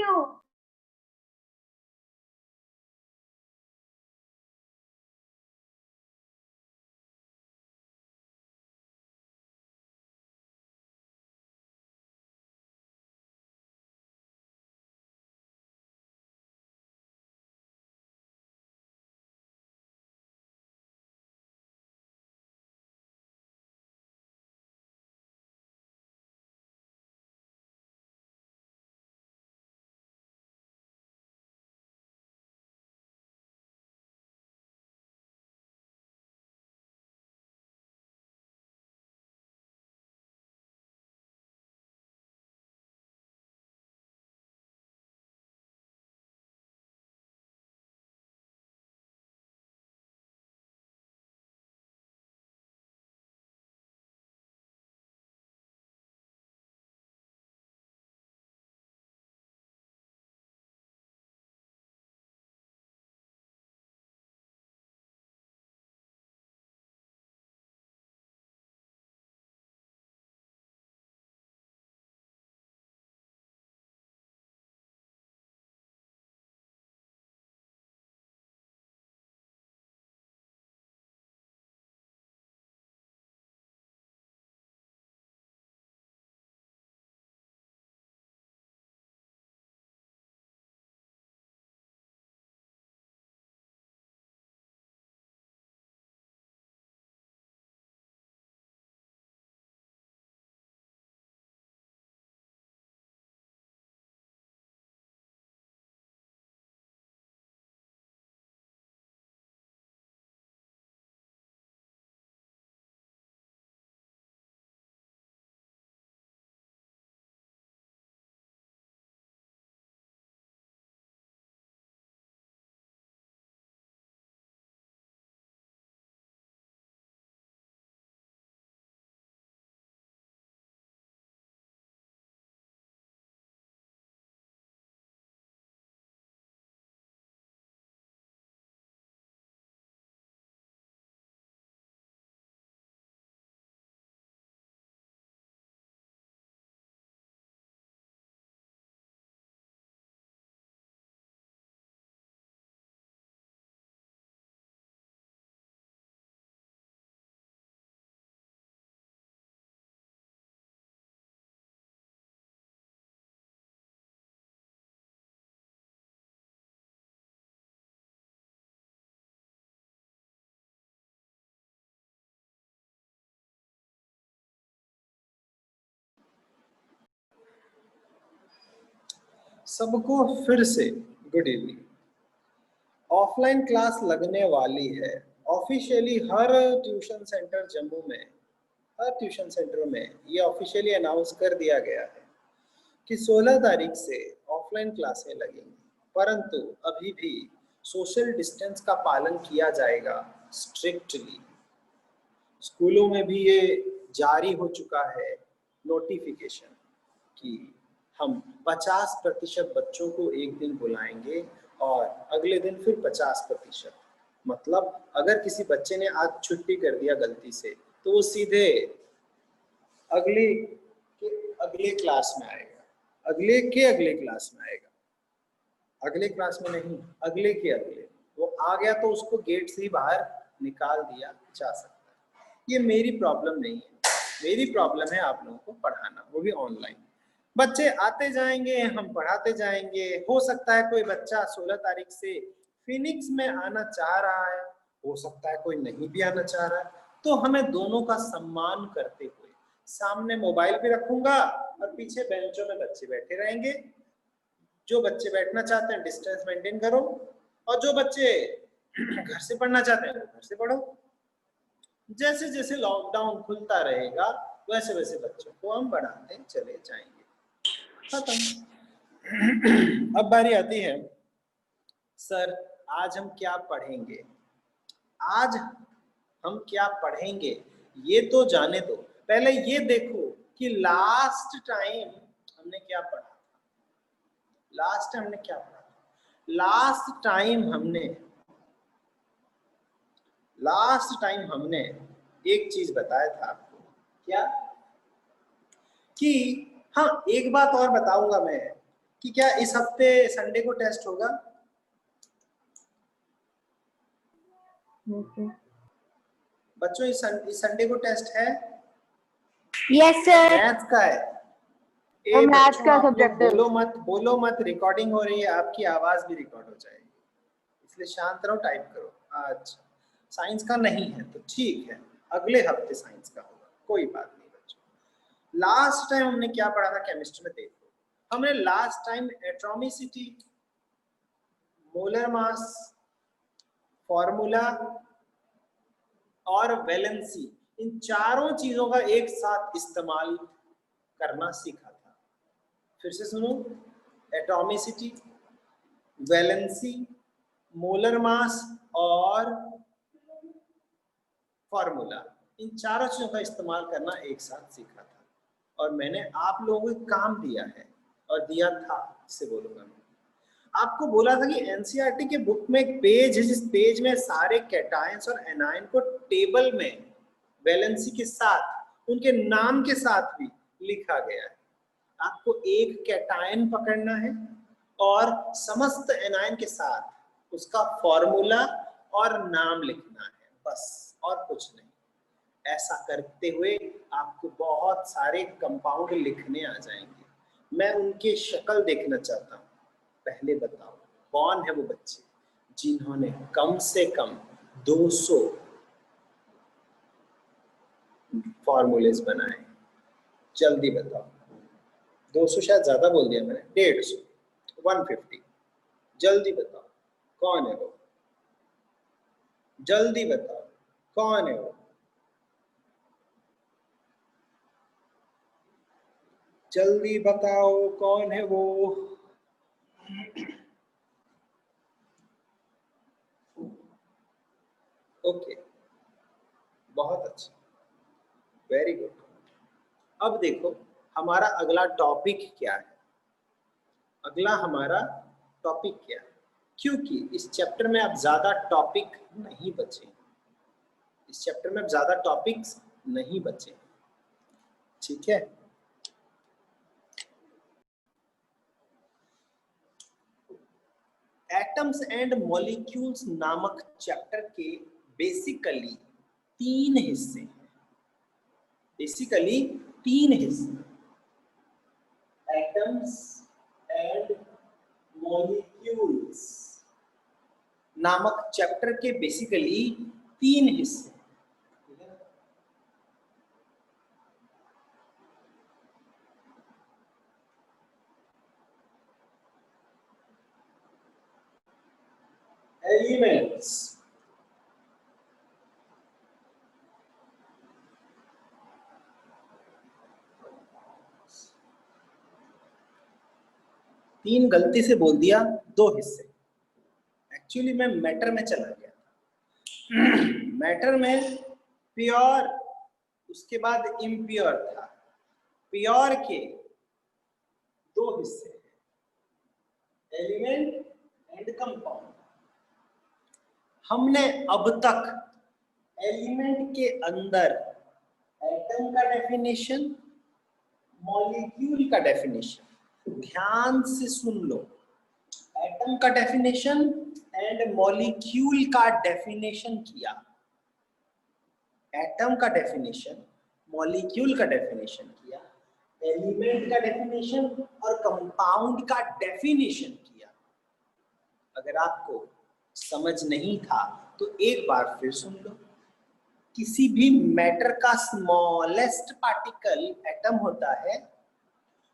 क्यों? सबको फिर से गुड इवनिंग। ऑफलाइन क्लास लगने वाली है ऑफिशियली हर ट्यूशन सेंटर जम्मू में। हर ट्यूशन सेंटर में ये ऑफिशियली अनाउंस कर दिया गया है कि 16 तारीख से ऑफलाइन क्लासें लगेंगी, परंतु अभी भी सोशल डिस्टेंस का पालन किया जाएगा स्ट्रिक्टली। स्कूलों में भी ये जारी हो चुका है नोटिफिकेशन कि हम 50% बच्चों को एक दिन बुलाएंगे और अगले दिन फिर 50%। मतलब अगर किसी बच्चे ने आज छुट्टी कर दिया गलती से तो वो सीधे अगले के अगले क्लास में आएगा, अगले क्लास में आएगा, अगले क्लास में नहीं, अगले के अगले। वो आ गया तो उसको गेट से ही बाहर निकाल दिया जा सकता है। ये मेरी प्रॉब्लम नहीं है, मेरी प्रॉब्लम है आप लोगों को पढ़ाना, वो भी ऑनलाइन। बच्चे आते जाएंगे, हम पढ़ाते जाएंगे। हो सकता है कोई बच्चा 16 तारीख से फिनिक्स में आना चाह रहा है, हो सकता है कोई नहीं भी आना चाह रहा है। तो हमें दोनों का सम्मान करते हुए सामने मोबाइल भी रखूंगा और पीछे बेंचों में बच्चे बैठे रहेंगे। जो बच्चे बैठना चाहते हैं डिस्टेंस मेंटेन करो, और जो बच्चे घर से पढ़ना चाहते हैं घर से पढ़ो। जैसे जैसे लॉकडाउन खुलता रहेगा वैसे वैसे बच्चों को हम बढ़ाते चले जाएंगे। खत्म। अब बारी आती है, सर आज हम क्या पढ़ेंगे? आज हम क्या पढ़ेंगे ये तो जाने दो, पहले ये देखो कि लास्ट टाइम हमने क्या पढ़ा था। लास्ट टाइम हमने क्या पढ़ा था? लास्ट टाइम हमने एक चीज बताया था आपको। क्या? कि हाँ, एक बात और बताऊंगा मैं कि क्या इस हफ्ते संडे को टेस्ट होगा? बच्चों इस संडे को टेस्ट है? Yes sir. मैथ्स का है। मैथ्स का सब्जेक्ट बोलो मत, रिकॉर्डिंग हो रही है, आपकी आवाज भी रिकॉर्ड हो जाएगी, इसलिए शांत रहो, टाइप करो। अच्छा, साइंस का नहीं है तो ठीक है, अगले हफ्ते साइंस का होगा, कोई बात नहीं बच्चों। लास्ट टाइम हमने क्या पढ़ा था केमिस्ट्री में? देखो, हमने last time atomicity, molar mass, formula और वैलेंसी, इन चारों चीजों का एक साथ इस्तेमाल करना सीखा था। फिर से सुनो, एटॉमिसिटी, वैलेंसी, मोलर मास और फॉर्मूला, इन चारों चीजों का इस्तेमाल करना एक साथ सीखा था। और मैंने आप लोगों को काम दिया है, और दिया था, इससे बोलूंगा मैं। आपको बोला था कि एनसीईआरटी के बुक में एक पेज है, जिस पेज में सारे कैटायंस और एनायन को टेबल में वैलेंसी के साथ, उनके नाम के साथ भी लिखा गया है। आपको एक कैटायन पकड़ना है और समस्त एनायन के साथ उसका फॉर्मूला और नाम लिखना है, बस, और कुछ नहीं। ऐसा करते हुए आपको बहुत सारे कंपाउंड लिखने आ जाएंगे। मैं उनकी शक्ल देखना चाहता हूँ। पहले बताओ, कौन है वो बच्चे जिन्होंने कम से कम 200 फॉर्मूलेस बनाए? जल्दी बताओ। 200 शायद ज्यादा बोल दिया मैंने, 150, 150। जल्दी बताओ कौन है वो, जल्दी बताओ कौन है वो, जल्दी बताओ कौन है वो। ओके, बहुत अच्छा, वेरी गुड। अब देखो हमारा अगला टॉपिक क्या है। अगला हमारा टॉपिक क्या है, क्योंकि इस चैप्टर में अब ज्यादा टॉपिक नहीं बचे, इस चैप्टर में अब ज्यादा टॉपिक्स नहीं बचे, ठीक है। एटम्स एंड मॉलिक्यूल्स नामक चैप्टर के बेसिकली 3 हिस्से हैं, बेसिकली 3 हिस्से। एटम्स एंड मॉलिक्यूल्स नामक चैप्टर के बेसिकली 3 हिस्से। एलिमेंट्स, तीन गलती से बोल दिया, 2 हिस्से। एक्चुअली मैं मैटर में चला गया। मैटर में प्योर, उसके बाद इम्प्योर था। प्योर के 2 हिस्से, एलिमेंट एंड कंपाउंड। हमने अब तक एलिमेंट के अंदर एटम का डेफिनेशन, मॉलिक्यूल का डेफिनेशन, ध्यान से सुन लो, एटम का डेफिनेशन एंड मॉलिक्यूल का डेफिनेशन किया। एटम का डेफिनेशन, मॉलिक्यूल का डेफिनेशन किया, एलिमेंट का डेफिनेशन और कंपाउंड का डेफिनेशन किया। अगर आपको समझ नहीं था तो एक बार फिर सुन लो। किसी भी मैटर का स्मॉलेस्ट पार्टिकल एटम होता है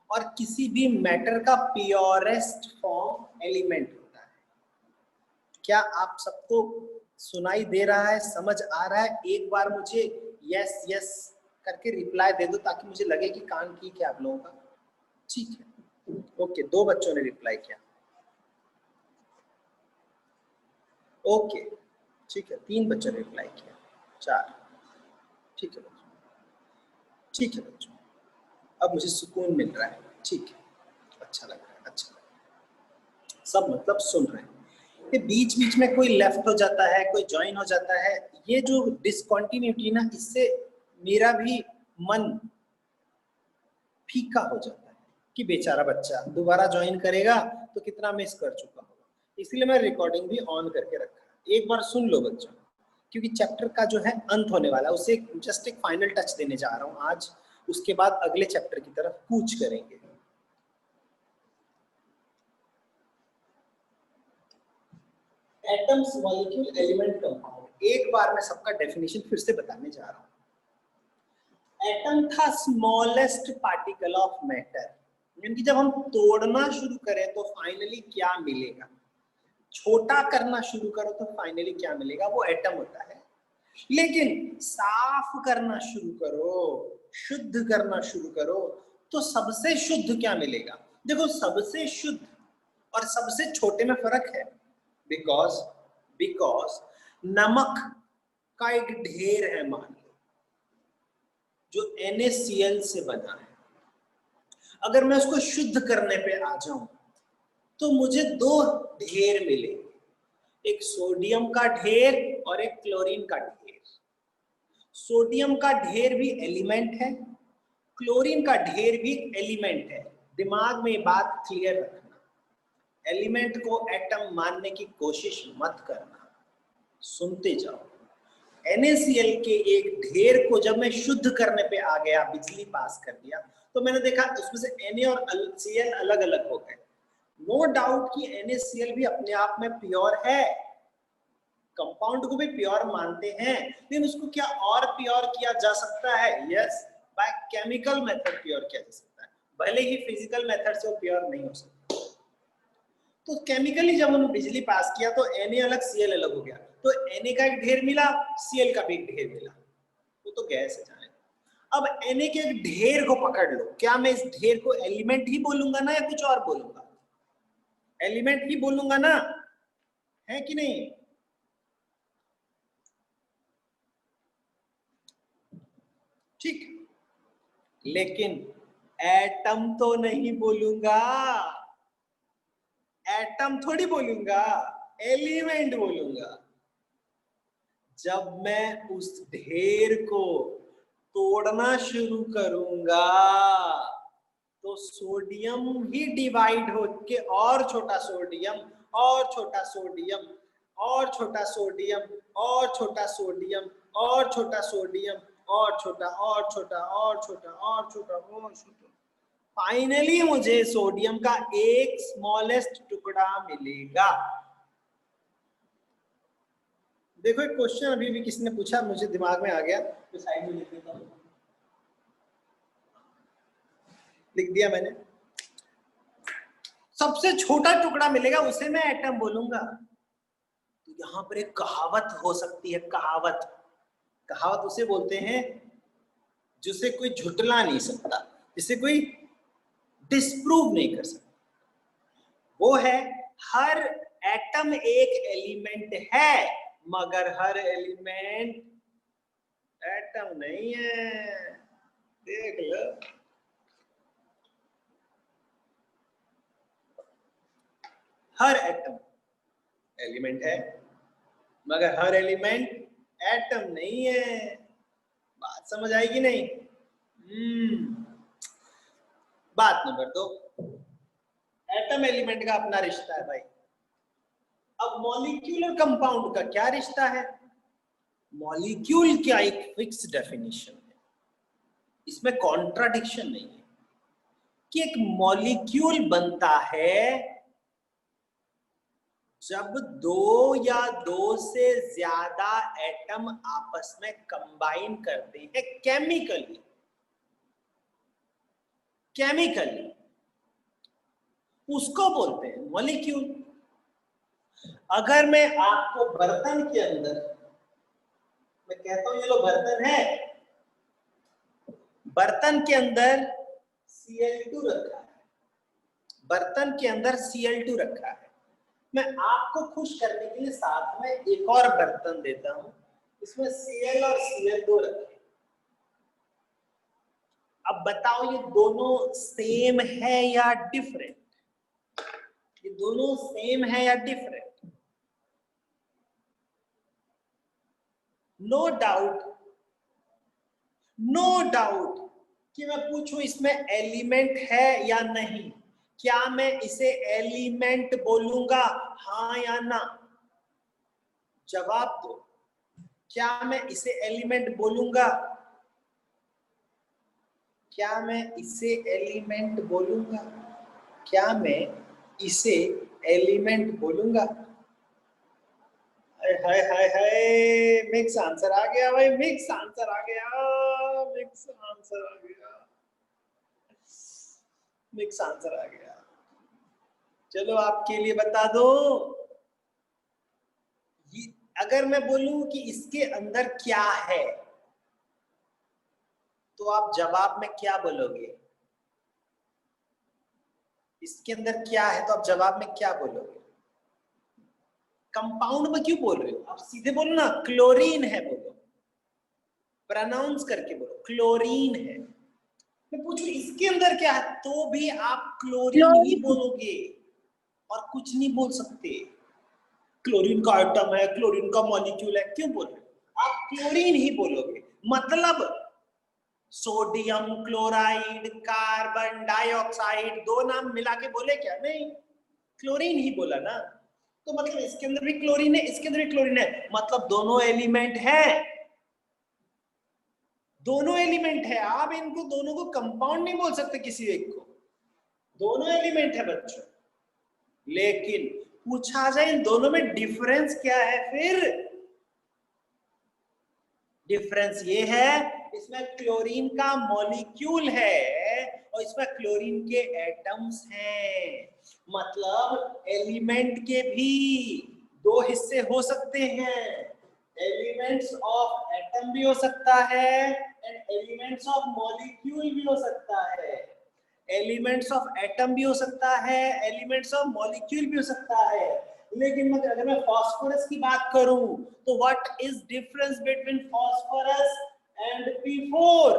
और किसी भी मैटर का प्योरेस्ट फॉर्म एलिमेंट होता है। क्या आप सबको सुनाई दे रहा है, समझ आ रहा है? एक बार मुझे यस यस करके रिप्लाई दे दो ताकि मुझे लगे कि काम की क्या आप लोगों का। ठीक है, ओके, 2 बच्चों ने रिप्लाई किया। ओके, ठीक है, 3 बच्चों ने रिप्लाई किया, 4। ठीक है बच्चों, ठीक है बच्चों, अब मुझे सुकून मिल रहा है। ठीक है, अच्छा लग रहा है, अच्छा लग रहा है। सब मतलब सुन रहे हैं। ये बीच बीच में कोई लेफ्ट हो जाता है, कोई ज्वाइन हो जाता है, ये जो डिसकंटिन्यूटी ना, इससे मेरा भी मन फीका हो जाता है कि बेचारा बच्चा दोबारा ज्वाइन करेगा तो कितना मिस कर चुका होगा, इसलिए मैं रिकॉर्डिंग भी ऑन करके रखा है। एक बार सुन लो बच्चों, क्योंकि चैप्टर का जो है अंत होने वाला है, उसे जस्ट एक फाइनल टच देने जा रहा हूं आज, उसके बाद अगले चैप्टर की तरफ कूच करेंगे। Atoms, molecule, element, compound. एक बार मैं सबका डेफिनेशन फिर से बताने जा रहा हूं। एटम था स्मॉलेस्ट पार्टिकल ऑफ मैटर, यानी कि जब हम तोड़ना शुरू करें तो फाइनली क्या मिलेगा, छोटा करना शुरू करो तो फाइनली क्या मिलेगा, वो एटम होता है। लेकिन साफ करना शुरू करो, शुद्ध करना शुरू करो तो सबसे शुद्ध क्या मिलेगा। देखो, सबसे शुद्ध और सबसे छोटे में फर्क है, बिकॉज नमक का एक ढेर है, मान लो, जो NaCl से बना है। अगर मैं उसको शुद्ध करने पे आ जाऊं तो मुझे दो ढेर मिलेंगे, एक सोडियम का ढेर और एक क्लोरीन का ढेर। सोडियम का ढेर भी एलिमेंट है, क्लोरीन का ढेर भी एलिमेंट है। दिमाग में बात क्लियर रखना, एलिमेंट को एटम मानने की कोशिश मत करना, सुनते जाओ। NaCl के एक ढेर को जब मैं शुद्ध करने पे आ गया, बिजली पास कर दिया, तो मैंने देखा उसमें से Na और Cl अलग अलग हो गए। नो डाउट कि NaCl भी अपने आप में प्योर है, कंपाउंड को भी प्योर मानते हैं, लेकिन उसको क्या और प्योर किया जा सकता है? Yes, by chemical method pure किया जा सकता है, भले ही फिजिकल मेथड से वो प्योर नहीं हो सकता। तो केमिकली जब हमने बिजली पास किया तो Na अलग Cl अलग हो गया, तो Na का एक ढेर मिला, Cl का भी एक ढेर मिला, वो तो गैस है जाने। अब Na के एक ढेर को पकड़ लो, क्या मैं इस ढेर को एलिमेंट ही बोलूंगा ना, या कुछ और बोलूंगा? एलिमेंट ही बोलूंगा ना, है कि नहीं? ठीक, लेकिन एटम तो नहीं बोलूंगा, एटम थोड़ी बोलूंगा, एलिमेंट बोलूंगा। जब मैं उस ढेर को तोड़ना शुरू करूंगा तो सोडियम ही डिवाइड होके और छोटा सोडियम और छोटा सोडियम और छोटा सोडियम और छोटा सोडियम और छोटा सोडियम और छोटा और छोटा और छोटा और छोटा और छोटा, फाइनली मुझे सोडियम का एक स्मॉलेस्ट टुकड़ा मिलेगा। देखो, एक क्वेश्चन अभी भी किसी ने पूछा, मुझे दिमाग में आ गया तो साइड में लिख देता हूं, लिख दिया मैंने। सबसे छोटा टुकड़ा मिलेगा, उसे मैं एटम बोलूंगा। तो यहां पर एक कहावत हो सकती है, कहावत उसे बोलते हैं जिसे कोई झुटला नहीं सकता, जिसे कोई डिस्प्रूव नहीं कर सकता। वो है, हर एटम एक एलिमेंट है, मगर हर एलिमेंट एटम नहीं है। देख लो, हर एटम एलिमेंट है, मगर हर एलिमेंट एटम नहीं है। बात समझ आई कि नहीं? बात नंबर 2, एटम एलिमेंट का अपना रिश्ता है भाई। अब मॉलिक्यूल और कंपाउंड का क्या रिश्ता है? मॉलिक्यूल क्या एक फिक्स डेफिनेशन है, इसमें कॉन्ट्राडिक्शन नहीं है कि एक मॉलिक्यूल बनता है जब दो या दो से ज्यादा एटम आपस में कंबाइन करते हैं केमिकली, उसको बोलते हैं मॉलिक्यूल। अगर मैं आपको बर्तन के अंदर, मैं कहता हूं ये लो बर्तन है, बर्तन के अंदर Cl2 रखा है, बर्तन के अंदर Cl2 रखा है, मैं आपको खुश करने के लिए साथ में एक और बर्तन देता हूं, इसमें Cl और Cl2 रखे। अब बताओ, ये दोनों सेम है या डिफरेंट? ये दोनों सेम है या डिफरेंट? नो डाउट कि मैं पूछूं इसमें एलिमेंट है या नहीं, क्या मैं इसे एलिमेंट बोलूंगा, हाँ या ना? जवाब दो, क्या मैं इसे एलिमेंट बोलूंगा? क्या मैं इसे एलिमेंट बोलूंगा? क्या मैं इसे एलिमेंट बोलूंगा? हाय हाय हाय, मिक्स आंसर आ गया भाई, मिक्स आंसर आ गया, मिक्स आंसर आ गया, मिक्स आंसर आ गया। चलो आपके लिए बता दो, अगर मैं बोलूं कि इसके अंदर क्या है, तो आप जवाब में क्या बोलोगे? इसके अंदर क्या है तो आप जवाब में क्या बोलोगे? कंपाउंड में क्यों बोल रहे हो? आप सीधे बोलो ना, क्लोरीन है बोलो, प्रोनाउंस करके बोलो क्लोरीन है। मैं पूछूं इसके अंदर क्या है, तो भी आप क्लोरीन ही बोलोगे और कुछ नहीं बोल सकते। क्लोरीन का आइटम है, क्लोरीन का मॉलिक्यूल है, क्यों बोल रहे हो? आप क्लोरीन ही बोलोगे। मतलब सोडियम क्लोराइड, कार्बन डाइऑक्साइड, दो नाम मिला के बोले क्या? नहीं, क्लोरीन ही बोला ना। तो मतलब इसके अंदर भी क्लोरीन है, इसके अंदर भी क्लोरीन है, मतलब दोनों एलिमेंट है, दोनों एलिमेंट है। आप इनको दोनों को कंपाउंड नहीं बोल सकते किसी एक को, दोनों एलिमेंट है बच्चों। लेकिन पूछा जाए इन दोनों में डिफरेंस क्या है, फिर डिफरेंस ये है, इसमें क्लोरीन का मॉलिक्यूल है और इसमें क्लोरीन के एटम्स हैं। मतलब एलिमेंट के भी दो हिस्से हो सकते हैं, एलिमेंट्स ऑफ एटम भी हो सकता है एंड एलिमेंट्स ऑफ मॉलिक्यूल भी हो सकता है। एलिमेंट्स ऑफ एटम भी हो सकता है, एलिमेंट्स ऑफ मॉलिक्यूल भी हो सकता है। लेकिन अगर मैं फास्फोरस की बात करूं तो what is difference between phosphorus and P4?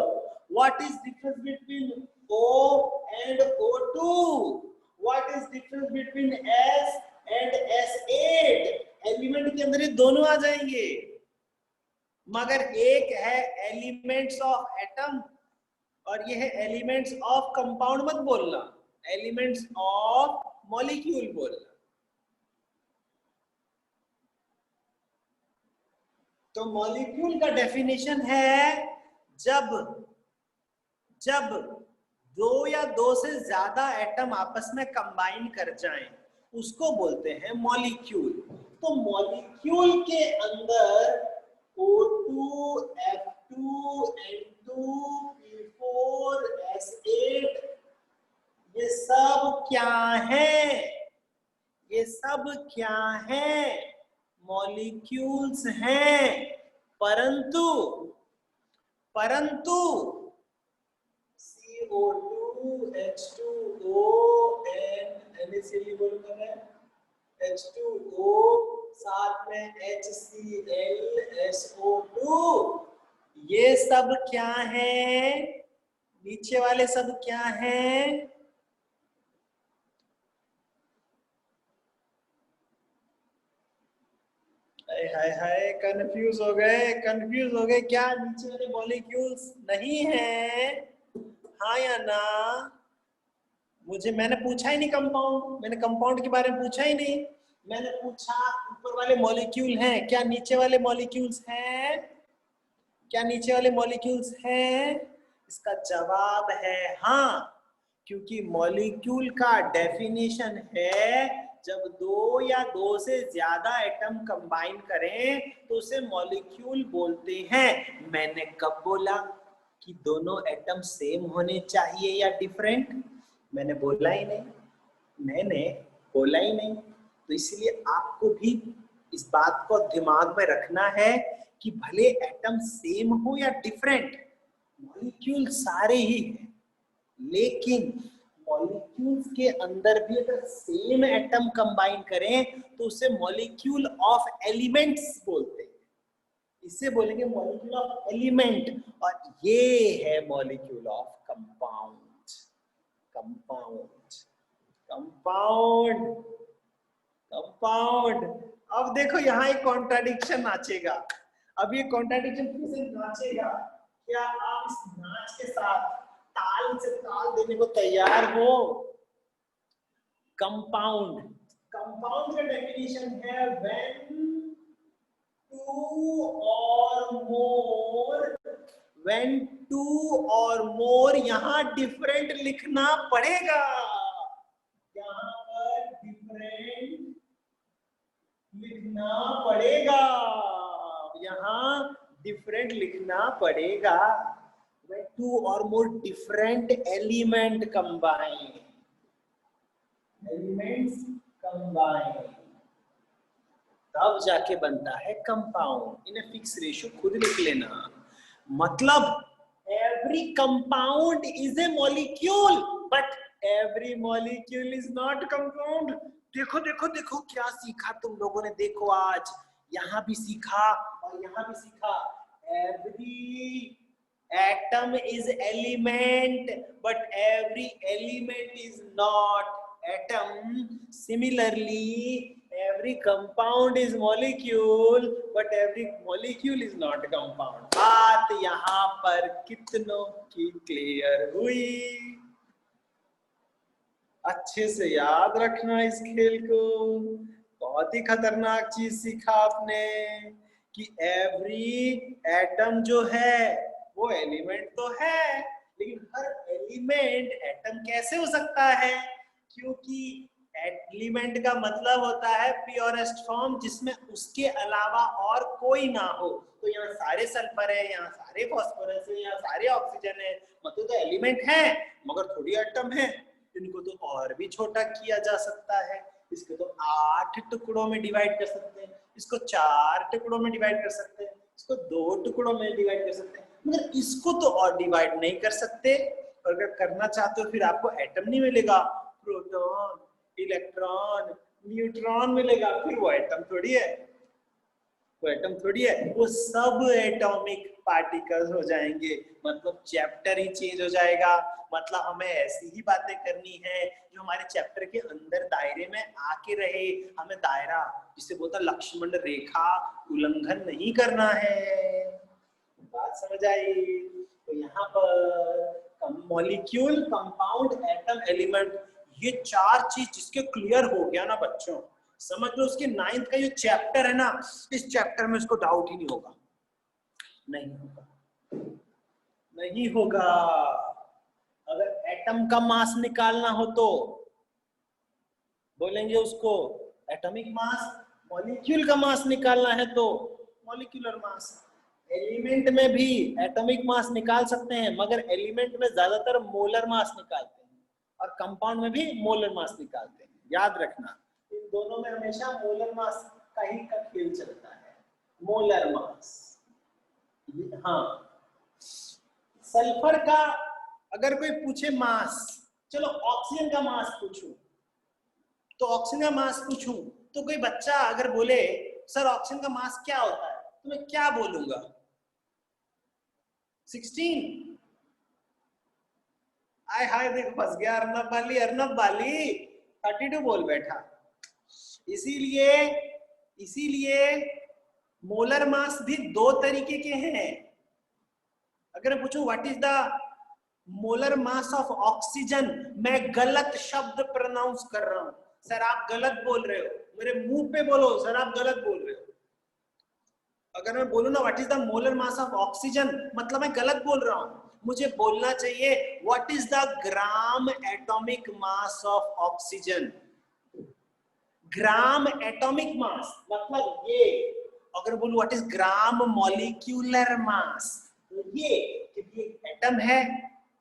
What is difference between O and O2? What is difference between S and S8? Element के अंदर ये दोनों आ जाएंगे, मगर एक है एलिमेंट्स ऑफ एटम और ये है एलिमेंट्स ऑफ कंपाउंड। मत बोलना, एलिमेंट्स ऑफ मॉलिक्यूल बोलना। तो मॉलिक्यूल का डेफिनेशन है जब जब दो या दो से ज्यादा एटम आपस में कंबाइन कर जाएं, उसको बोलते हैं मॉलिक्यूल। तो मॉलिक्यूल के अंदर O2, F2, N2, P4, S8, ये सब क्या है? ये सब क्या है? मॉलिक्यूल्स हैं। परंतु CO2, H2O and NaCl बोलूंगा मैं, H2O साथ में HCl, SO2, ये सब क्या है? नीचे वाले सब क्या है? हाय हाय, कंफ्यूज हो गए, कंफ्यूज हो गए क्या? नीचे वाले मॉलिक्यूल्स नहीं है, हाँ या ना? मैंने पूछा ही नहीं कंपाउंड, मैंने कंपाउंड के बारे में पूछा ही नहीं। मैंने पूछा ऊपर वाले मॉलिक्यूल हैं, क्या नीचे वाले मॉलिक्यूल्स हैं? क्या नीचे वाले मॉलिक्यूल्स हैं? इसका जवाब है हाँ, क्योंकि मॉलिक्यूल का डेफिनेशन है जब दो या दो से ज्यादा एटम कंबाइन करें तो उसे मॉलिक्यूल बोलते हैं। मैंने कब बोला कि दोनों एटम सेम होने चाहिए या डिफरेंट? मैंने बोला ही नहीं, मैंने बोला ही नहीं। तो इसलिए आपको भी इस बात को दिमाग में रखना है कि भले एटम सेम हो या डिफरेंट, मॉलिक्यूल सारे ही हैं। लेकिन मॉलिक्यूल्स के अंदर भी अगर सेम एटम कंबाइन करें तो उसे मॉलिक्यूल ऑफ एलिमेंट्स बोलते हैं। इसे बोलेंगे मॉलिक्यूल ऑफ एलिमेंट, और ये है molecule of compound. Compound compound compound. अब देखो यहाँ एक कॉन्ट्राडिक्शन नाचेगा, अब ये कॉन्ट्राडिक्शन फिर से नाचेगा। क्या आप इस नाच के साथ सवाल देने को तैयार हो। कंपाउंड, कंपाउंड का डेफिनेशन है व्हेन टू और मोर, यहां डिफरेंट लिखना पड़ेगा, यहां पर डिफरेंट लिखना पड़ेगा, यहां डिफरेंट लिखना पड़ेगा। when two or more different element combine, elements combine, तब जाके बनता है कंपाउंड। इन फिक्स रेशियो खुद लिख लेना, मतलब every compound is a molecule but every molecule is not compound। देखो देखो देखो क्या सीखा तुम लोगों ने, देखो आज यहाँ भी सीखा और यहाँ भी सीखा। every atom is element but every element is not atom। Similarly every compound is molecule but every molecule is not compound। बात यहाँ पर कितनों की क्लियर हुई? अच्छे से याद रखना इस खेल को। बहुत ही खतरनाक चीज सीखा आपने कि एवरी एटम जो है वो एलिमेंट तो है, लेकिन हर एलिमेंट एटम कैसे हो सकता है? क्योंकि एलिमेंट का मतलब होता है प्योरेस्ट फॉर्म, जिसमें उसके अलावा और कोई ना हो। तो यहाँ सारे सल्फर है, यहाँ सारे फास्फोरस है, यहाँ सारे ऑक्सीजन है, मतलब तो एलिमेंट है मगर थोड़ी एटम है। इनको तो और भी छोटा किया जा सकता है, इसको तो 8 टुकड़ों में डिवाइड कर सकते हैं, इसको 4 टुकड़ों में डिवाइड कर सकते हैं, इसको 2 टुकड़ों में डिवाइड कर सकते हैं, मगर इसको तो और डिवाइड नहीं कर सकते। और अगर करना चाहते हो फिर आपको एटम नहीं मिलेगा, प्रोटॉन, इलेक्ट्रॉन, न्यूट्रॉन मिलेगा, फिर वो एटम थोड़ी है, वो एटम थोड़ी है, वो सब एटॉमिक पार्टिकल्स हो जाएंगे। मतलब चैप्टर ही चेंज हो जाएगा। मतलब हमें ऐसी ही बातें करनी है जो हमारे चैप्टर के अंदर दायरे में आके रहे। हमें दायरा जिसे बोलता लक्ष्मण रेखा उल्लंघन नहीं करना है। बात समझ आई? तो यहाँ पर मॉलिक्यूल, कंपाउंड, एटम, एलिमेंट, ये 4 चीज जिसके क्लियर हो गया ना बच्चों, समझ लो उसके 9th का ये चैप्टर है ना, इस चैप्टर में उसको डाउट ही नहीं होगा। नहीं होगा, नहीं होगा। अगर एटम का मास निकालना हो तो बोलेंगे उसको एटॉमिक मास, मॉलिक्यूल का मास निकालना है तो मॉलिक्यूलर मास। एलिमेंट में भी एटॉमिक मास निकाल सकते हैं, मगर एलिमेंट में ज्यादातर मोलर मास निकालते हैं और कंपाउंड में भी मोलर मास निकालते हैं। याद रखना, इन दोनों में हमेशा मोलर मास का ही का खेल चलता है। मोलर मास, हाँ। सल्फर का अगर कोई पूछे मास, चलो ऑक्सीजन का मास पूछूं, तो ऑक्सीजन का मास पूछूं तो कोई बच्चा अगर बोले सर ऑक्सीजन का मास क्या होता है, तो मैं क्या बोलूंगा? 16। आय हाय देख फंस गया अर्नब वाली, अर्नब वाली 32 बोल बैठा। इसीलिए मोलर मास भी 2 तरीके के हैं। अगर मैं पूछूं what is the molar mass of oxygen, मैं गलत शब्द प्रोनाउंस कर रहा हूं, सर आप गलत बोल रहे हो, मेरे मुंह पे बोलो सर आप गलत बोल रहे हो। अगर मैं बोलूं ना what is the molar mass of oxygen, मतलब मैं गलत बोल रहा हूं। मुझे बोलना चाहिए what is the gram atomic mass of oxygen. Gram atomic mass मतलब ये। अगर बोलूं what is gram molecular mass, तो ये एटम है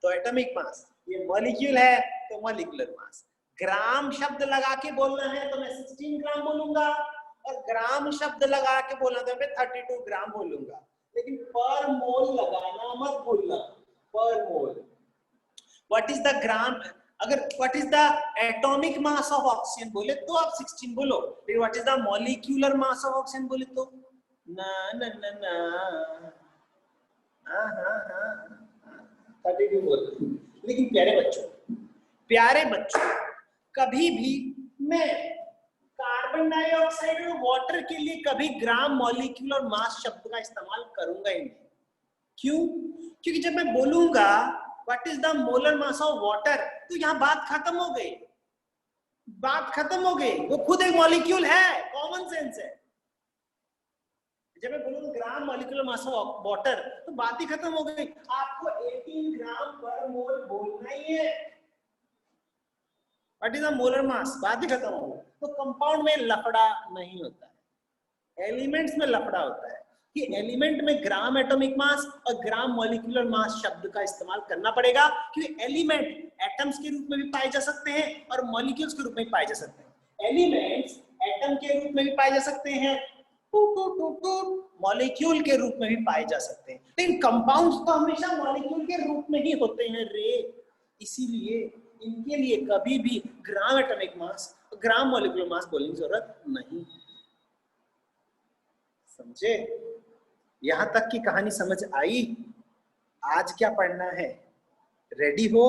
तो एटॉमिक मास, ये मॉलिक्यूल है तो मॉलिक्यूलर मास। ग्राम शब्द लगा के बोलना है तो मैं 16 ग्राम बोलूंगा, और ग्राम शब्द लगा के बोलना तो मैं 32 ग्राम बोलूंगा। लेकिन पर मोल लगाना मत भूलना, पर मोल। व्हाट इज द ग्राम, अगर what is the atomic mass of oxygen बोले तो आप 16 बोलो, लेकिन what is the molecular mass of oxygen बोले तो ना ना ना ना, हाँ 32 बोलो। लेकिन प्यारे बच्चों कभी भी मैं कार्बन डाइऑक्साइड और वाटर के लिए कभी ग्राम, मॉलिक्यूल और मास शब्द का इस्तेमाल करूंगा ही नहीं। क्यों? क्योंकि जब मैं बोलूंगा what is the molar mass of water, तो यहाँ बात खत्म हो गई, बात खत्म हो गई, वो खुद एक मॉलिक्यूल है, कॉमन सेंस है। जब मैं बोलूँ gram molecular mass of water तो बात ही खत्म हो गई, आपको 18 ग्राम पर मोल बोलना ही है। What is the molar mass, बात ही खत्म हो गई। तो कंपाउंड में लफड़ा नहीं होता है, एलिमेंट्स में लफड़ा होता है कि एलिमेंट में ग्राम एटॉमिक मास और ग्राम मॉलिक्यूलर मास शब्द का इस्तेमाल करना पड़ेगा, क्योंकि एलिमेंट एटम्स के रूप में भी पाए जा सकते हैं और मॉलिक्यूल्स के रूप में भी पाए जा सकते हैं। एलिमेंट्स एटम के रूप में भी पाए जा सकते हैं, मॉलिक्यूल के रूप में भी पाए जा सकते हैं, लेकिन कंपाउंड्स तो हमेशा मॉलिक्यूल के रूप में ही होते हैं रे। इसीलिए इनके लिए कभी भी ग्राम एटॉमिक मास और ग्राम मॉलिक्यूलर मास बोलने की जरूरत नहीं है। समझे? यहां तक की कहानी समझ आई? आज क्या पढ़ना है, रेडी हो?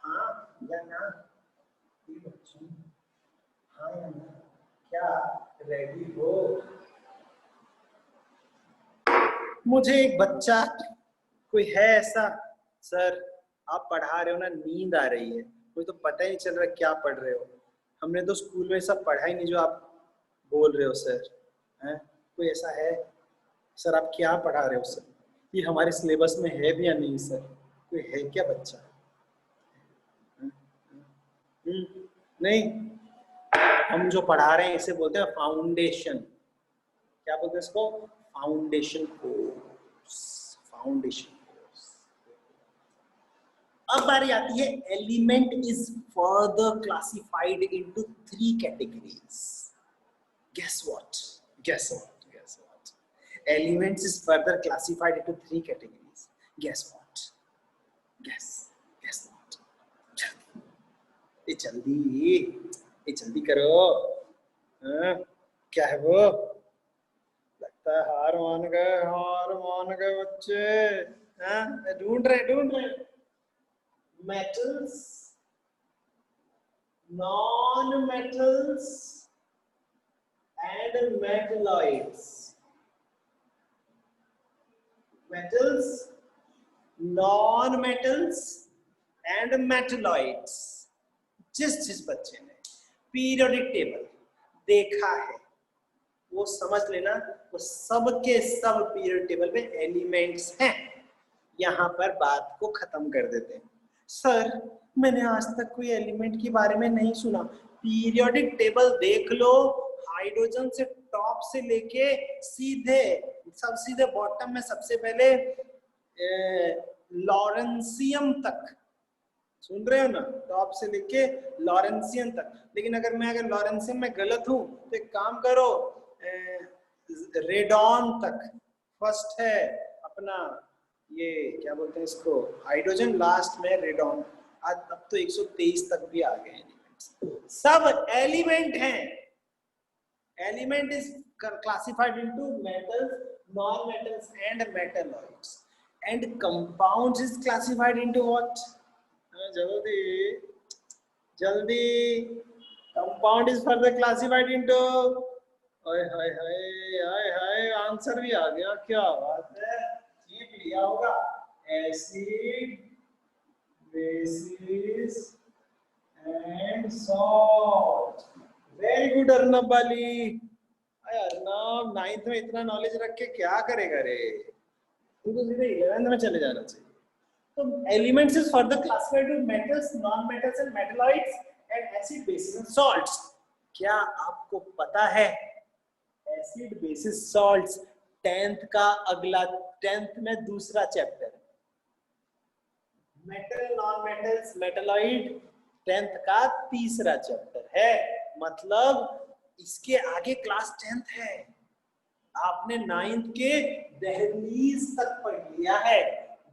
हाँ या ना? हाँ या ना? क्या रेडी हो? मुझे एक बच्चा कोई है ऐसा, सर आप पढ़ा रहे हो ना, नींद आ रही है, कोई तो पता ही नहीं चल रहा क्या पढ़ रहे हो, हमने तो स्कूल में सब पढ़ा ही नहीं जो आप बोल रहे हो सर। हैं? कोई ऐसा है? सर आप क्या पढ़ा रहे हो सर, ये हमारे सिलेबस में है भी या नहीं सर? कोई है क्या बच्चा? नहीं, हम जो पढ़ा रहे हैं इसे बोलते हैं फाउंडेशन। क्या बोलते हैं इसको? Foundation course, foundation course. अब बारी आती है, element is further classified into 3 categories. Guess what? Guess what? Guess what? Elements is further classified into 3 categories. Guess what? Guess. Guess what? ये जल्दी करो। क्या है वो? लगता है हार मान गए बच्चे। ढूंढ रहे metals, non-metals and metalloids. Metals, non-metals and metalloids. जिस बच्चे ने पीरियोडिक टेबल देखा है वो समझ लेना, वो सब के सब पीरियोडिक टेबल में एलिमेंट्स हैं। यहाँ पर बात को खत्म कर देते हैं। सर मैंने आज तक कोई एलिमेंट के बारे में नहीं सुना। पीरियोडिक टेबल देख लो, हाइड्रोजन से टॉप से लेके सीधे बॉटम में सबसे पहले लॉरेंसियम तक, सुन रहे हो ना, टॉप से लेके लॉरेंसियम तक। लेकिन अगर लॉरेंसियम में गलत हूं तो एक काम करो, रेडॉन तक फर्स्ट है अपना, ये क्या बोलते हैं इसको, हाइड्रोजन, लास्ट में रेडॉन। आज अब तो 123 तक भी आ गए एलिमेंट्स, सब एलिमेंट हैं। Element is classified into metals, non metals and metalloids, and compounds is classified into what? जल्दी compound is further classified into, hi answer भी आ गया, क्या बात है, जीत लिया होगा। Acid, bases and salt. Very good Arnab वाली। अर्नब 9th में इतना नॉलेज रख के क्या करेगा रे, तू तो सीधे 11th में चले जाना चाहिए। तो elements is further classified into metals, non metals and metalloids and acid, bases and salts. क्या आपको पता है एसिड, बेसिस, सॉल्ट्स 10th का अगला, 10th में दूसरा chapter, metal, non metals, metalloid 10th का तीसरा चैप्टर है। मतलब इसके आगे क्लास 10th है। आपने 9th के दहलीज तक पढ़ लिया है।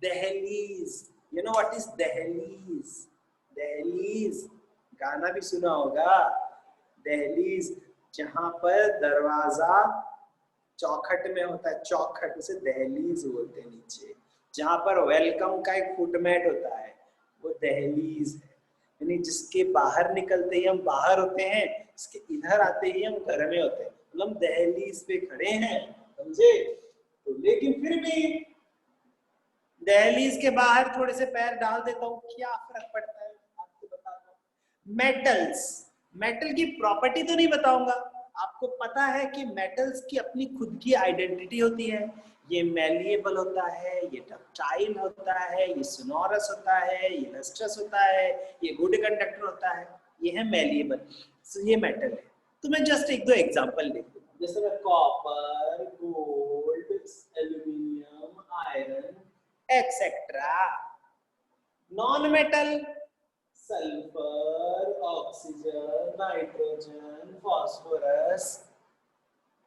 दहलीज, यू नो व्हाट इज दहलीज? दहलीज गाना भी सुना होगा। दहलीज, जहां पर दरवाजा चौखट में होता है, चौखट से दहलीज बोलते हैं। नीचे जहां पर वेलकम का एक फुटमेट होता है वो दहलीज है, यानी जिसके बाहर निकलते ही हम बाहर होते हैं, इसके इधर आते ही हम घर में होते हैं। मतलब हम दहलीज पे खड़े हैं, समझे? तो लेकिन फिर भी दहलीज के बाहर थोड़े से पैर डाल देता हूँ, क्या फर्क पड़ता है आपको बताता हूँ। मेटल्स, मेटल की प्रॉपर्टी तो नहीं बताऊंगा, आपको पता है कि मेटल्स की अपनी खुद की आइडेंटिटी होती है। ये मैलिएबल होता है, ये डक्टाइल होता है, ये सोनोरस होता है, ये लस्ट्रस होता है, ये गुड कंडक्टर होता है, ये है मैलिएबल। so, ये मेटल है। तो मैं जस्ट एक दो एग्जांपल लेता हूँ, जैसे मैं copper, gold, aluminium, iron etcetera. Non metal, sulphur, oxygen, nitrogen, phosphorus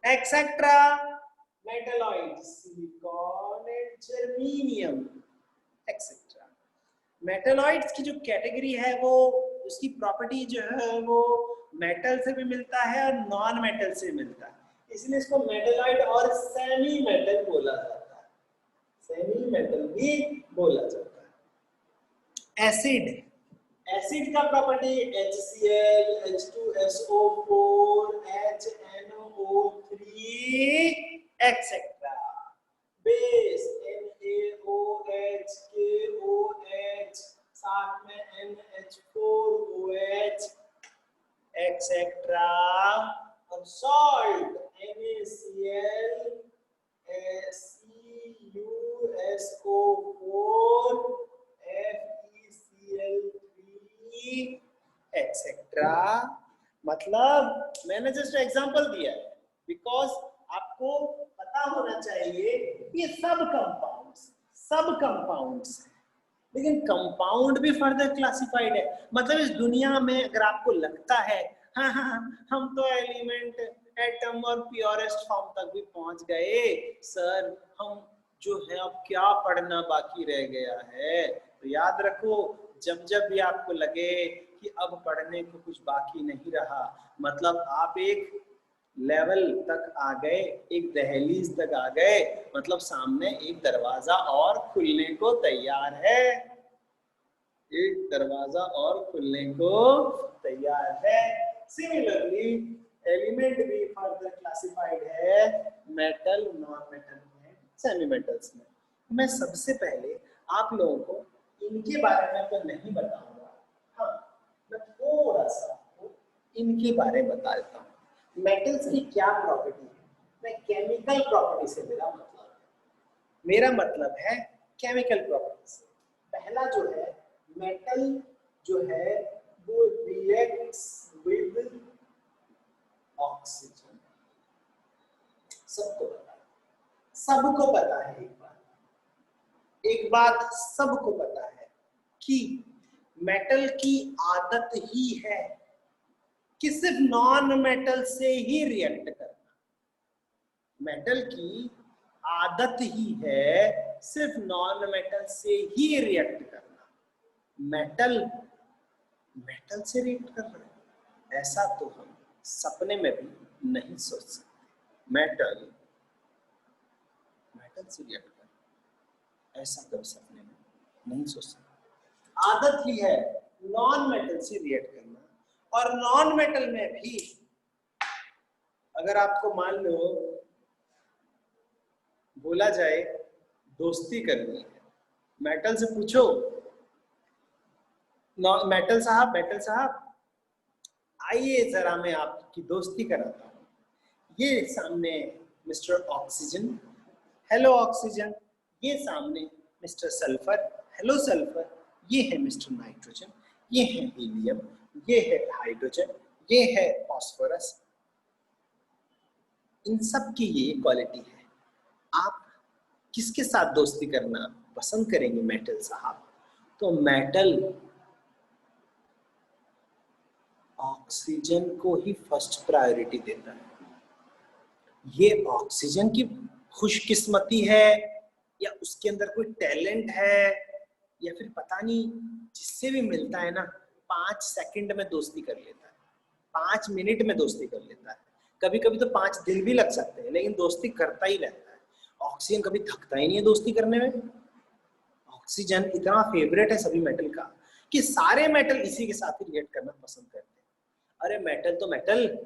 etcetera. Metalloid, silicon and germanium etcetera. Metalloids की जो कैटेगरी है वो उसकी प्रॉपर्टी जो है वो मेटल से भी मिलता है और नॉन मेटल से मिलता है, इसलिए इसको मेटलॉइड और सेमी मेटल बोला जाता है, सेमी मेटल भी बोला जाता है। एसिड, एसिड का property HCl, H2SO4, HNO3 etcetera. Base NaOH, KOH, साथ में NH4OH एक्सेट्रा। और salt NaCl, CuSO4, FeCl3 etcetera. मतलब मैंने जस्ट एग्जांपल दिया है, बिकॉज आपको पता होना चाहिए ये सब कंपाउंड्स हैं, लेकिन कंपाउंड भी फर्दर क्लासिफाइड है। मतलब इस दुनिया में अगर आपको लगता है हाँ हम तो एलिमेंट, एटम और प्योरेस्ट फॉर्म तक भी पहुंच गए सर, हम जो है अब क्या पढ़ना बाकी रह गया है, तो याद रखो जब जब भी आपको लगे कि अब पढ़ने को कुछ बाकी नहीं रहा, मतलब आप एक लेवल तक आ गए, एक दहलीज तक आ गए, मतलब सामने एक दरवाजा और खुलने को तैयार है, एक दरवाजा और खुलने को तैयार है। सिमिलरली एलिमेंट भी फर्दर क्लासिफाइड है मेटल, नॉन मेटल में, सेमी मेटल्स में। मैं सबसे पहले आप लोगों को इनके बारे में तो नहीं बताऊंगा, हाँ मैं थोड़ा सा आपको इनके बारे में बता देता हूँ। मेटल्स की क्या प्रॉपर्टी है, मैं केमिकल प्रॉपर्टी से मेरा मतलब है केमिकल प्रॉपर्टी से। पहला जो है मेटल जो है वो रिएक्ट्स विद ऑक्सीजन, सबको पता है, सबको पता है, एक बात सबको पता है कि मेटल की आदत ही है कि सिर्फ नॉन मेटल से ही रिएक्ट करना, मेटल की आदत ही है सिर्फ नॉन मेटल से ही रिएक्ट करना। मेटल मेटल से रिएक्ट कर रहा है ऐसा तो हम सपने में भी नहीं सोच सकते। मेटल मेटल से रिएक्ट कर ऐसा कभी सपने में नहीं सोच सकते। आदत ही है नॉन मेटल से रिएक्ट करना, और नॉन मेटल में भी अगर आपको मान लो बोला जाए दोस्ती करनी है, मेटल से पूछो मेटल साहब आइए जरा मैं आपकी दोस्ती कराता हूँ, ये सामने मिस्टर ऑक्सीजन, हेलो ऑक्सीजन, ये सामने मिस्टर सल्फर, हेलो सल्फर, ये है मिस्टर नाइट्रोजन, ये है हीलियम, ये है हाइड्रोजन, ये है फास्फोरस। इन सब की ये क्वालिटी है। आप किसके साथ दोस्ती करना पसंद करेंगे मेटल साहब? तो मेटल ऑक्सीजन को ही फर्स्ट प्रायोरिटी देता है। ये ऑक्सीजन की खुशकिस्मती है या उसके अंदर कोई टैलेंट है या फिर पता नहीं, जिससे भी मिलता है ना 5 सेकंड में दोस्ती कर लेता है, 5 मिनट में दोस्ती कर लेता है, कभी कभी तो 5 दिन भी लग सकते हैं, लेकिन दोस्ती करता ही रहता है। ऑक्सीजन कभी थकता ही नहीं है दोस्ती करने में। ऑक्सीजन इतना फेवरेट है सभी मेटल का कि सारे मेटल इसी के साथ ही रिएक्ट करना पसंद करते हैं। अरे मेटल तो मेटल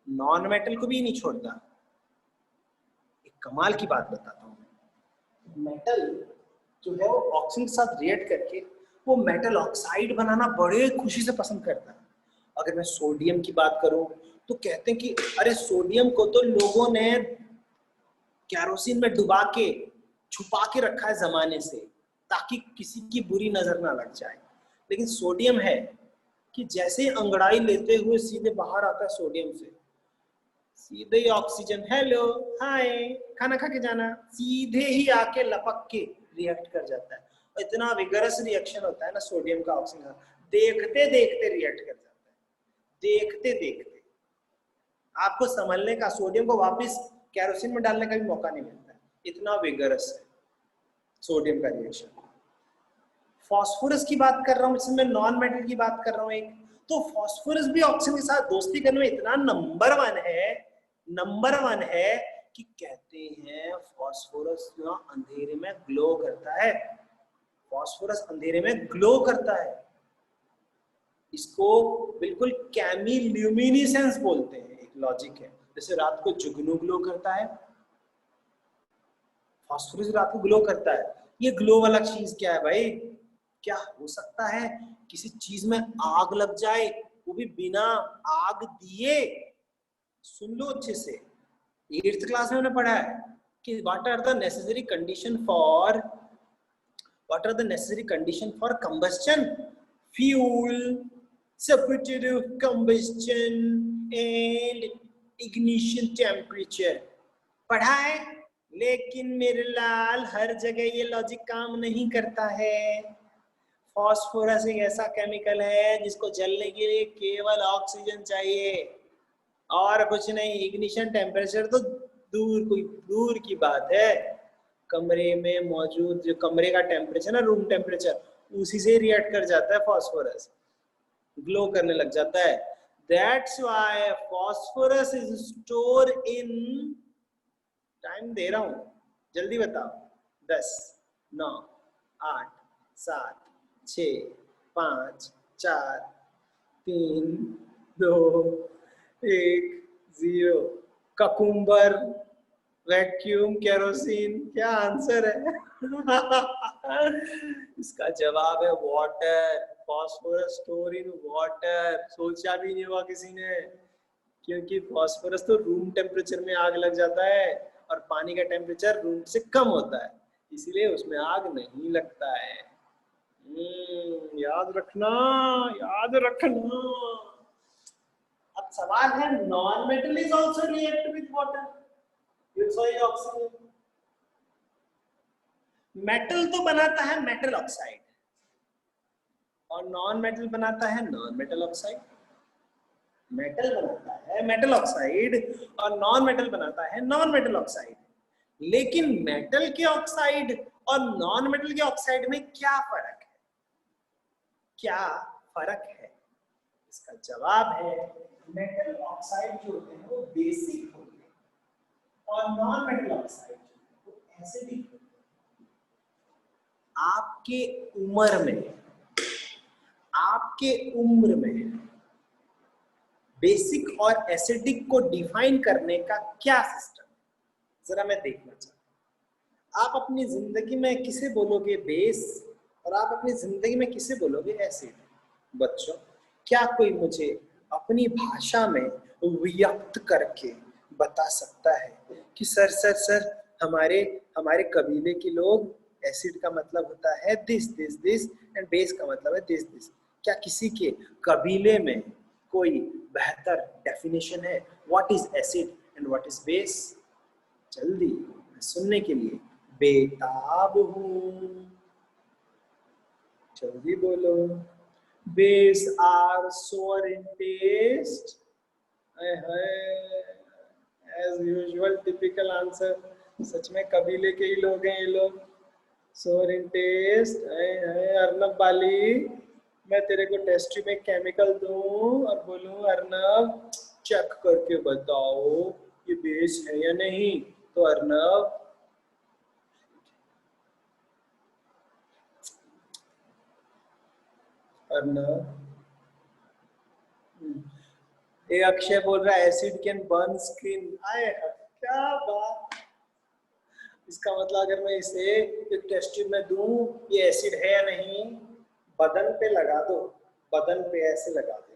नॉन मेटल को भी नहीं छोड़ता। एक कमाल की बात बताता हूँ, मेटल जो है वो ऑक्सीजन के साथ रिएक्ट करके वो मेटल ऑक्साइड बनाना बड़े खुशी से पसंद करता है। अगर मैं सोडियम की बात करूं तो कहते हैं कि अरे सोडियम को तो लोगों ने कैरोसिन में डुबा के छुपा के रखा है जमाने से, ताकि किसी की बुरी नजर ना लग जाए। लेकिन सोडियम है कि जैसे ही अंगड़ाई लेते हुए सीधे बाहर आता है सोडियम से, सीधे ही ऑक्सीजन, हेलो हाय खाना खा के जाना, सीधे ही आके लपक के रिएक्ट कर जाता है। और इतना विगरस रिएक्शन होता है ना सोडियम का ऑक्सीजन, देखते देखते रिएक्ट कर जाता है, देखते देखते। आपको संभलने का, सोडियम को वापस कैरोसिन में डालने का भी मौका नहीं मिलता है, इतना विगरस है सोडियम का रिएक्शन। फास्फोरस की बात कर रहा हूँ, इसमें नॉन मेटल की बात कर रहा हूँ एक, तो फास्फोरस भी ऑक्सीजन के साथ दोस्ती करने में इतना नंबर वन है कि कहते हैं फास्फोरस ना अंधेरे में ग्लो करता है। फास्फोरस अंधेरे में ग्लो करता है, इसको बिल्कुल कैमिल्यूमिनेसेंस बोलते हैं, एक लॉजिक है। जैसे रात को जुगनू ग्लो करता है, फास्फोरस रात को ग्लो करता है। ये ग्लो वाला चीज क्या है भाई? क्या हो सकता है किसी चीज में आग लग जाए, वो भी बिना आग दिए? सुन लो अच्छे से, 8th क्लास में हमने पढ़ा है कि what are the necessary condition for combustion? Fuel, separative combustion and ignition temperature पढ़ा है। लेकिन मेरे लाल हर जगह ये लॉजिक काम नहीं करता है। फास्फोरस एक ऐसा केमिकल है जिसको जलने के लिए केवल ऑक्सीजन चाहिए और कुछ नहीं। इग्निशन टेम्परेचर तो दूर की बात है, कमरे में मौजूद जो कमरे का टेम्परेचर ना, रूम टेम्परेचर, उसी से रिएक्ट कर जाता है फास्फोरस, ग्लो करने लग जाता है। That's why phosphorus is stored in, time दे रहा हूं जल्दी बताओ, 10, 9, 8, 7, 6, 5, 4, 3, 2, 1, 0। ककुम्बर, वैक्यूम, केरोसिन, क्या आंसर है? इसका जवाब है water. Phosphorus store in water. सोचा भी नहीं हुआ किसी ने, क्योंकि फास्फोरस तो रूम टेम्परेचर में आग लग जाता है और पानी का टेम्परेचर रूम से कम होता है, इसीलिए उसमें आग नहीं लगता है। याद रखना, याद रखना। अब सवाल है, non metal is also react with water, oxygen. Metal तो बनाता है मेटल ऑक्साइड और नॉन मेटल बनाता है नॉन मेटल ऑक्साइड। मेटल बनाता है मेटल ऑक्साइड और नॉन मेटल बनाता है नॉन मेटल ऑक्साइड। लेकिन मेटल के ऑक्साइड और नॉन मेटल के ऑक्साइड में क्या फर्क है? क्या फर्क है? इसका जवाब है, मेटल ऑक्साइड जो होते हैं वो बेसिक होते हैं और नॉन मेटल ऑक्साइड जो है वो एसिडिक होते हैं। आपके उम्र में बेसिक और एसिडिक को डिफाइन करने का क्या सिस्टम है, जरा मैं देखना चाहता हूं। आप अपनी जिंदगी में किसे बोलोगे बेस और आप अपनी जिंदगी में किसे बोलोगे एसिड? बच्चों, क्या कोई मुझे अपनी भाषा में व्यक्त करके बता सकता है कि सर हमारे कबीले के लोग, एसिड का मतलब होता है this this this and base का मतलब है दिस दिस? क्या किसी के कबीले में कोई बेहतर डेफिनेशन है what is acid and what is base? जल्दी, मैं सुनने के लिए बेताब हूं, जल्दी बोलो। Base are sour in taste, as usual typical answer. सच में कबीले के ही लोग हैं ये लोग। सोर इन टेस्ट, अर्नब बाली, मैं तेरे को टेस्ट में केमिकल दूं और बोलूं अर्नब चेक करके बताओ ये बेस है या नहीं, तो अर्नब ये अक्षय बोल रहा है एसिड कैन बर्न स्किन। आए क्या बात, इसका मतलब अगर मैं इसे एक टेस्ट ट्यूब में दूं, ये एसिड है या नहीं, बदन पे लगा दो, बदन पे ऐसे लगा दो,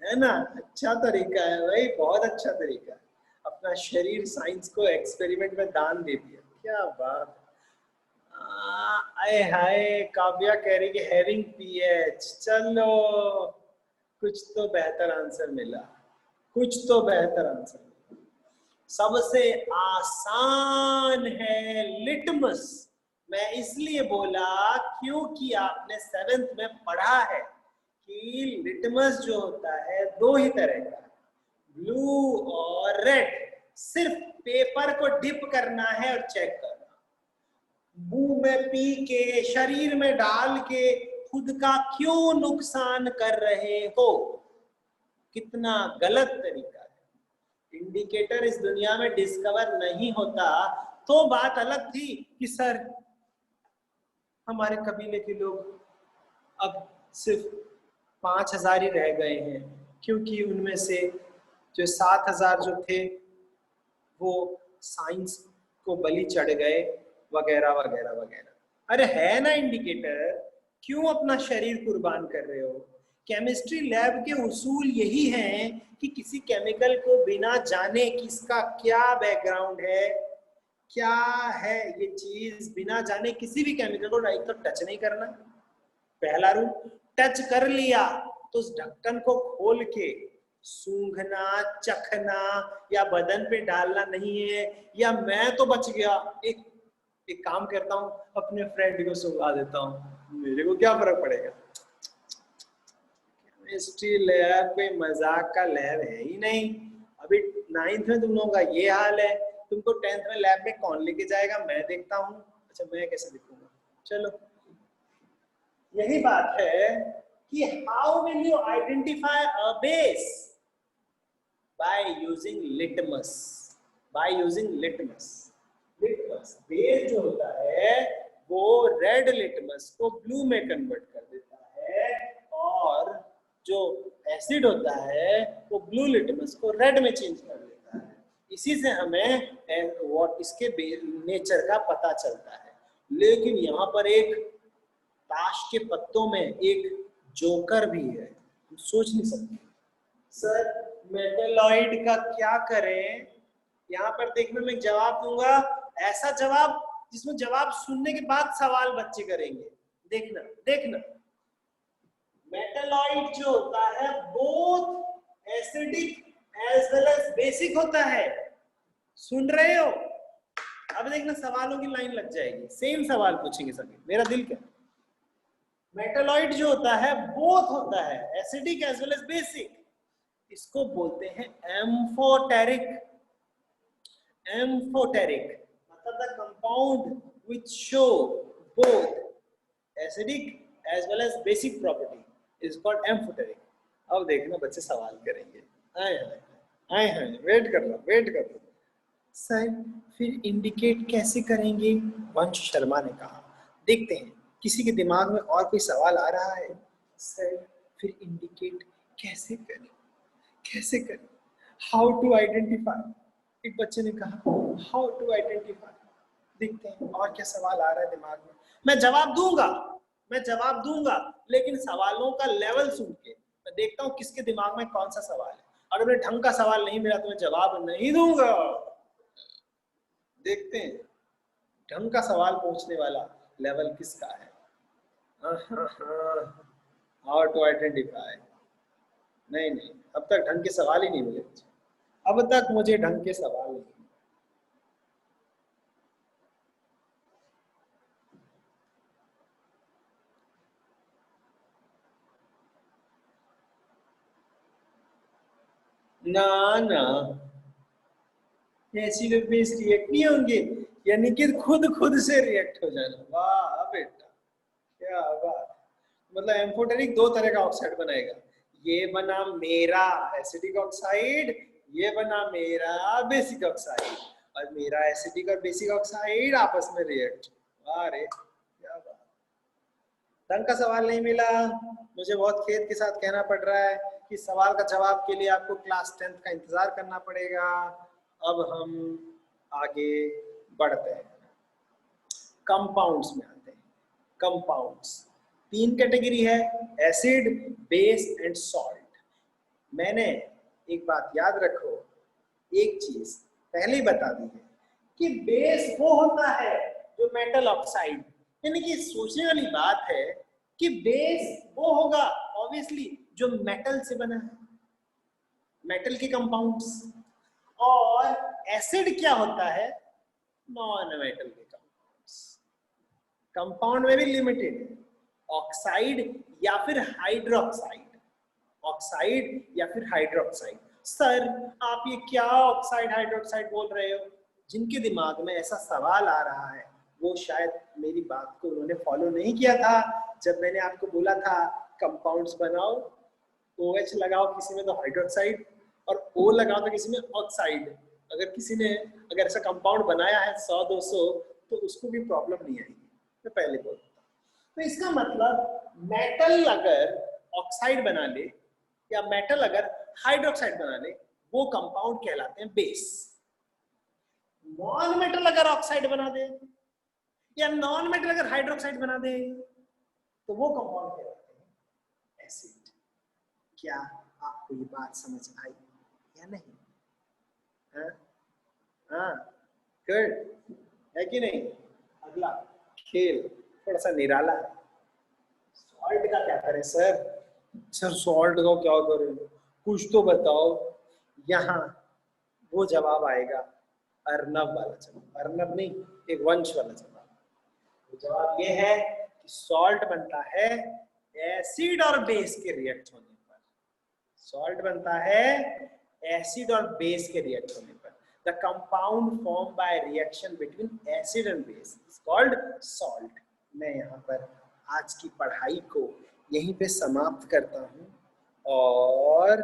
है ना। अच्छा तरीका है भाई, बहुत अच्छा तरीका है। अपना शरीर साइंस को एक्सपेरिमेंट में दान दे दिया, क्या बात। आए हाय, काव्या कह रही कि हैविंग पीएच। चलो कुछ तो बेहतर आंसर मिला, कुछ तो बेहतर आंसर मिला। सबसे आसान है लिटमस। मैं इसलिए बोला क्योंकि आपने 7th में पढ़ा है कि लिटमस जो होता है दो ही तरह का, ब्लू और रेड। सिर्फ पेपर को डिप करना है और चेक करना, मुंह में पी के, शरीर में डाल के खुद का क्यों नुकसान कर रहे हो। कितना गलत तरीका है। इंडिकेटर इस दुनिया में डिस्कवर नहीं होता तो बात अलग थी कि सर हमारे कबीले के लोग अब सिर्फ 5000 ही रह गए हैं, क्योंकि उनमें से जो 7000 जो थे वो साइंस को बलि चढ़ गए, वगैरह वगैरह वगैरह। अरे है ना इंडिकेटर, क्यों अपना शरीर कुर्बान कर रहे हो। केमिस्ट्री लैब के उसूल यही हैं कि किसी केमिकल को बिना जाने कि इसका क्या बैकग्राउंड है, क्या है ये चीज, बिना जाने किसी भी केमिकल को राइट तो टच नहीं करना। पहला रूल, टच कर लिया तो उस ढक्कन को खोल के सूंघना, चखना या बदन पे डालना नहीं है। या मैं तो बच गया, एक काम करता हूँ, अपने फ्रेंड को सुंघा देता हूँ, मेरे को क्या फर्क पड़ेगा। केमिस्ट्री लैब कोई मजाक का लैब है ही नहीं। अभी 9th में तुम लोगों का ये हाल है, तुमको 10th में लैब में कौन लेके जाएगा, मैं देखता हूँ। अच्छा मैं कैसे दिखूंगा, चलो यही बात है कि how will you identify a base, by using litmus, by using litmus. Litmus base जो होता है वो रेड लिटमस को ब्लू में कन्वर्ट कर देता है, और जो एसिड होता है वो ब्लू लिटमस को रेड में चेंज कर देता है। इसी से हमें इसके नेचर का पता चलता है। लेकिन यहाँ पर एक ताश के पत्तों में एक जोकर भी है, हम सोच नहीं सकते। सर मेटलॉइड का क्या करें, यहाँ पर देखना मैं जवाब दूंगा, ऐसा जवाब जिसमें जवाब सुनने के बाद सवाल बच्चे करेंगे। देखना देखना, मेटलॉइड जो होता है both acidic as well as basic होता है। सुन रहे हो, अब देखना सवालों की लाइन लग जाएगी, सेम सवाल पूछेंगे सभी, मेरा दिल क्या। मेटलॉइड जो होता है बोथ होता है, acidic as well as basic. इसको बोलते हैं एम्फोटेरिक। एम्फोटेरिक मतलब the compound which show both acidic as well as basic property is called amphoteric। अब देखना बच्चे सवाल करेंगे, आए हैं वेट कर लो। सर फिर इंडिकेट कैसे करेंगे, वंश शर्मा ने कहा। देखते हैं किसी के दिमाग में और कोई सवाल आ रहा है। सर फिर इंडिकेट कैसे करें, कैसे करें, हाउ टू आइडेंटिफाई। एक बच्चे ने कहा हाउ टू आइडेंटिफाई। देखते हैं और क्या सवाल आ रहा है दिमाग में। मैं जवाब दूंगा, लेकिन सवालों का लेवल सुन के मैं देखता हूँ किसके दिमाग में कौन सा सवाल है। अगर मुझे ढंग का सवाल नहीं मिला तो मैं जवाब नहीं दूंगा। देखते हैं ढंग का सवाल पूछने वाला लेवल किसका है। हाउ टू आइडेंटिफाई, नहीं अब तक ढंग के सवाल ही नहीं मिले, अब तक मुझे ढंग के सवाल नहीं। ना एसिड बेस रिएक्ट नहीं होंगे, यानी कि खुद से रिएक्ट हो जाना। वाह बेटा क्या बात, मतलब एम्फोटेरिक दो तरह का ऑक्साइड बनाएगा, ये बना मेरा एसिडिक ऑक्साइड, ये बना मेरा बेसिक ऑक्साइड, और मेरा एसिडिक और बेसिक ऑक्साइड आपस में रिएक्ट। वाह रे क्या बात। ढंग का सवाल नहीं मिला, मुझे बहुत खेद के साथ कहना पड़ रहा है कि सवाल का जवाब के लिए आपको क्लास 10th का इंतजार करना पड़ेगा। अब हम आगे बढ़ते हैं, कंपाउंड्स में आते हैं। कंपाउंड्स 3 कैटेगरी है, एसिड, बेस एंड सॉल्ट। मैंने एक बात याद रखो, एक चीज पहले ही बता दी है कि बेस वो होता है जो मेटल ऑक्साइड, यानी कि सोचने वाली बात है कि बेस वो होगा ऑब्वियसली जो मेटल से बना है, मेटल के कंपाउंड्स। और एसिड क्या होता है, नॉन मेटल के कंपाउंड्स। कंपाउंड में भी लिमिटेड है, ऑक्साइड या फिर हाइड्रोक्साइड, ऑक्साइड या फिर हाइड्रोक्साइड। सर आप ये क्या ऑक्साइड हाइड्रोक्साइड बोल रहे हो? जिनके दिमाग में ऐसा सवाल आ रहा है वो शायद मेरी बात को उन्होंने फॉलो नहीं किया था जब मैंने आपको बोला था कंपाउंड्स बनाओ, OH लगाओ किसी में तो हाइड्रोक्साइड, और O लगाओ तो किसी में ऑक्साइड। अगर किसी ने अगर ऐसा कंपाउंड बनाया है 100-200 तो उसको भी प्रॉब्लम नहीं आएगी, मैं पहले बोलता हूँ। तो इसका मतलब मेटल अगर ऑक्साइड बना ले या मेटल अगर हाइड्रोक्साइड बना ले वो कंपाउंड कहलाते हैं बेस। नॉन मेटल अगर ऑक्साइड बना दे या नॉन मेटल अगर हाइड्रोक्साइड बना दे तो वो कंपाउंड कहलाते हैं एसिड। क्या आपको ये बात समझ आई या नहीं? हाँ, गुड है कि नहीं? अगला खेल थोड़ा सा निराला है, सॉल्ट का क्या करें सर? सर सॉल्ट का क्या करें, कुछ तो बताओ। यहाँ वो जवाब आएगा अर्नब वाला जवाब, अर्नब नहीं, एक वंश वाला जवाब। तो जवाब ये है कि सॉल्ट बनता है एसिड और बेस के रिएक्ट होने पर। सॉल्ट बनता है एसिड और बेस के रिएक्ट होने पर। The compound form by reaction between acid and base is called salt. मैं यहाँ पर आज की पढ़ाई को यहीं पे समाप्त करता हूँ और